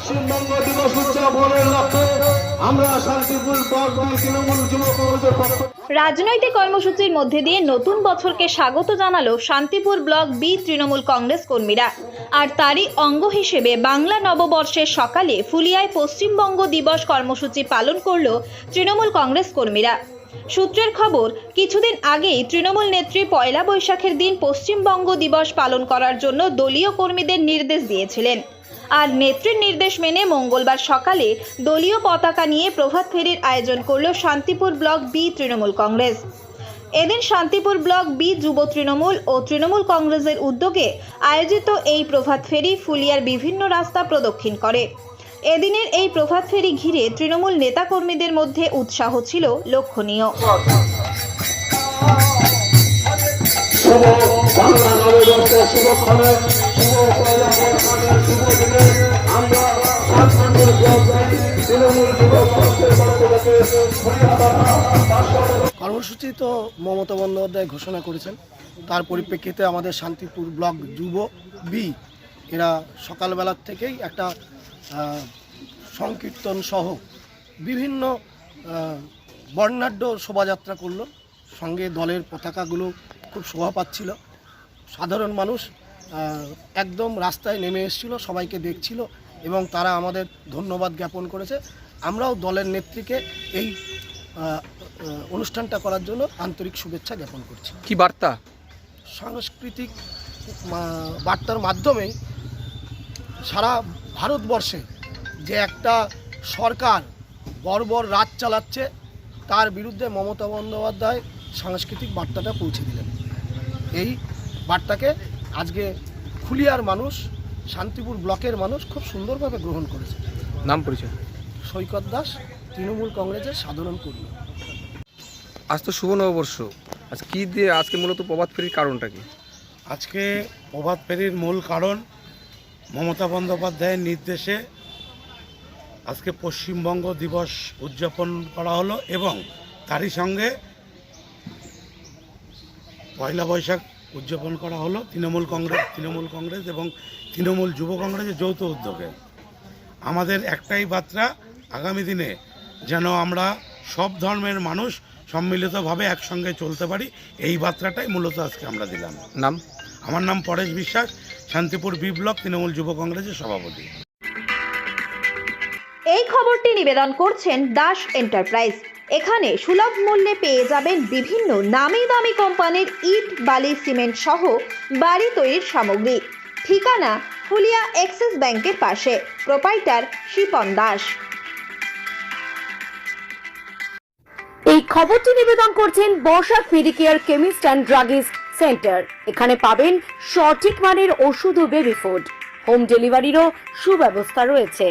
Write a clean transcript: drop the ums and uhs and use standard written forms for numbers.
পশ্চিমবঙ্গ দিবস উদযাপনের লক্ষ্যে আমরা শান্তিপুর ব্লক তৃণমূল যুব কংগ্রেসের পক্ষ রাজনৈতিক কর্মসূচির মধ্যে দিয়ে নতুন বছরকে স্বাগত জানালো শান্তিপুর ব্লক বি তৃণমূল কংগ্রেস কর্মীরা। আর তারই অঙ্গ হিসেবে বাংলা নববর্ষের সকালে ফুলিয়ায় পশ্চিমবঙ্গ দিবস কর্মসূচি পালন করল তৃণমূল কংগ্রেস কর্মীরা। সূত্রের খবর, কিছুদিন আগেই তৃণমূল নেত্রী পয়লা বৈশাখের দিন পশ্চিমবঙ্গ দিবস পালন করার জন্য দলীয় কর্মীদের নির্দেশ দিয়েছিলেন। আর নেত্রীর নির্দেশ মেনে মঙ্গলবার সকালে দলীয় পতাকা নিয়ে প্রভাত ফেরির আয়োজন করল শান্তিপুর ব্লক বি তৃণমূল কংগ্রেস। এদিন শান্তিপুর ব্লক বি যুব তৃণমূল ও তৃণমূল কংগ্রেসের উদ্যোগে আয়োজিত এই প্রভাত ফেরি ফুলিয়ার বিভিন্ন রাস্তা প্রদক্ষিণ করে। এদিনের এই প্রভাত ফেরি ঘিরে তৃণমূল নেতাকর্মীদের মধ্যে উৎসাহ ছিল লক্ষণীয়। শুভ বাংলা নববর্ষের শুভক্ষণে শুভ পয়লা বৈশাখের শুভ দিনে আমরা শান্তিপুর ব্লক তৃণমূল যুব কংগ্রেসের পক্ষ থেকে কর্মসূচি তো মমতা বন্দ্যোপাধ্যায় ঘোষণা করেছেন, তার পরিপ্রেক্ষিতে আমাদের শান্তিপুর ব্লক যুব বি এরা সকালবেলার থেকেই একটা সংকীর্তন সহ বিভিন্ন বর্ণাঢ্য শোভাযাত্রা করলো। সঙ্গে দলের পতাকাগুলো খুব শোভা পাচ্ছিল। সাধারণ মানুষ একদম রাস্তায় নেমে এসেছিল, সবাইকে দেখছিল এবং তারা আমাদের ধন্যবাদ জ্ঞাপন করেছে। আমরাও দলের নেত্রীকে এই অনুষ্ঠানটা করার জন্য আন্তরিক শুভেচ্ছা জ্ঞাপন করছি। কি বার্তা? সাংস্কৃতিক বার্তার মাধ্যমেই সারা ভারতবর্ষে যে একটা সরকার বর্বর রাজ চালাচ্ছে তার বিরুদ্ধে মমতা বন্দ্যোপাধ্যায় সাংস্কৃতিক বার্তাটা পৌঁছে দিলেন। এই বার্তাকে আজকে ফুলিয়ার মানুষ, শান্তিপুর ব্লকের মানুষ খুব সুন্দরভাবে গ্রহণ করেছে। নাম পরিচয়? সৈকত দাস, তৃণমূল কংগ্রেসের সাধারণ কর্মী। আজ তো শুভ নববর্ষ, আজ কি দিয়ে আজকে মূলত প্রভাত ফেরির কারণটা কি? আজকে প্রভাত ফেরির মূল কারণ মমতা বন্দ্যোপাধ্যায়ের নির্দেশে আজকে পশ্চিমবঙ্গ দিবস উদযাপন করা হলো এবং তারই সঙ্গে পয়লা বৈশাখ উদযাপন করা হলো তৃণমূল কংগ্রেস এবং তৃণমূল যুব কংগ্রেসের যৌথ উদ্যোগে। আমাদের একটাই বার্তা, আগামী দিনে যেন আমরা সব ধর্মের মানুষ সম্মিলিতভাবে একসঙ্গে চলতে পারি, এই বার্তাটাই মূলত আজকে আমরা দিলাম। নাম? আমার নাম পরেশ বিশ্বাস, শান্তিপুর বি ব্লক তৃণমূল যুব কংগ্রেসের সভাপতি। এই খবরটি নিবেদন করছেন দাস এন্টারপ্রাইজ। এখানে সুলভ মূল্যে পেয়ে যাবেন বিভিন্ন নামি দামি কোম্পানির ইট, বালি, সিমেন্ট সহ বাড়ি তৈরির সামগ্রী। ঠিকানা ফুলিয়া এক্সিস ব্যাংকের পাশে। প্রোপাইটার শিপন দাস। এই খবরটি নিবেদন করছেন বর্ষা ফিডিকেয়ার কেমিস্ট অ্যান্ড ড্রাগিস্ট সেন্টার। এখানে পাবেন সঠিক মানের ওষুধ ও বেবি ফুড। হোম ডেলিভারিরও সুব্যবস্থা রয়েছে।